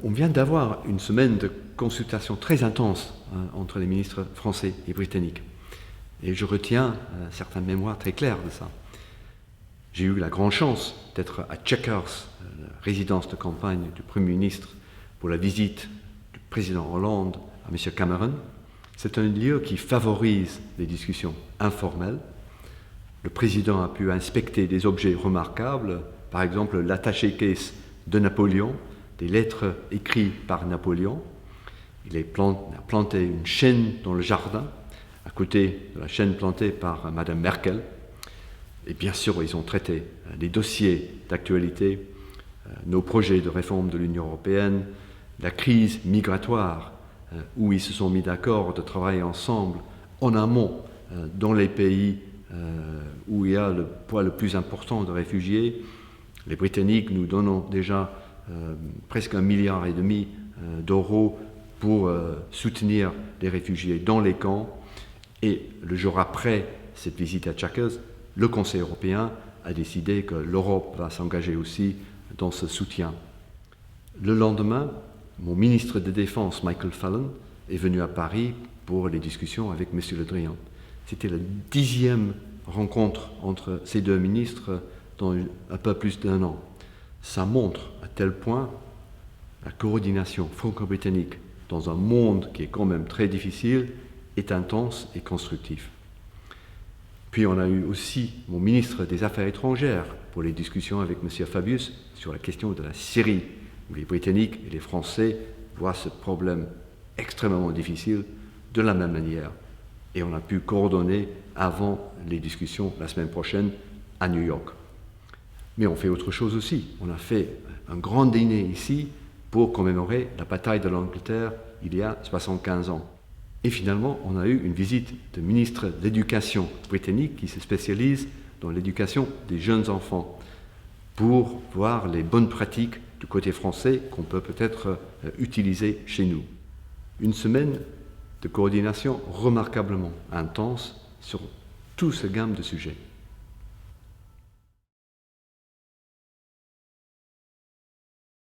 On vient d'avoir une semaine de consultation très intense entre les ministres français et britanniques. Et je retiens certaines mémoires très claires de ça. J'ai eu la grande chance d'être à Chequers, la résidence de campagne du Premier ministre, pour la visite du président Hollande à M. Cameron. C'est un lieu qui favorise les discussions informelles. Le président a pu inspecter des objets remarquables, par exemple l'attaché-caisse de Napoléon, des lettres écrites par Napoléon. Il a planté une chêne dans le jardin, à côté de la chêne plantée par Mme Merkel. Et bien sûr, ils ont traité les dossiers d'actualité, nos projets de réforme de l'Union européenne, la crise migratoire, où ils se sont mis d'accord de travailler ensemble en amont dans les pays où il y a le poids le plus important de réfugiés. Les Britanniques nous donnent déjà presque 1,5 milliard d'euros pour soutenir les réfugiés dans les camps. Et le jour après cette visite à Chequers, le Conseil européen a décidé que l'Europe va s'engager aussi dans ce soutien. Le lendemain, mon ministre de Défense, Michael Fallon, est venu à Paris pour les discussions avec M. Le Drian. C'était la 10e rencontre entre ces deux ministres dans un peu plus d'1 an. Ça montre à tel point la coordination franco-britannique dans un monde qui est quand même très difficile est intense et constructif. Puis on a eu aussi mon ministre des Affaires étrangères pour les discussions avec M. Fabius sur la question de la Syrie, où les Britanniques et les Français voient ce problème extrêmement difficile de la même manière. Et on a pu coordonner avant les discussions la semaine prochaine à New York. Mais on fait autre chose aussi. On a fait un grand dîner ici pour commémorer la bataille de l'Angleterre il y a 75 ans. Et finalement, on a eu une visite de ministre de l'Éducation britannique qui se spécialise dans l'éducation des jeunes enfants pour voir les bonnes pratiques du côté français qu'on peut peut-être utiliser chez nous. Une semaine de coordination remarquablement intense sur toute cette gamme de sujets.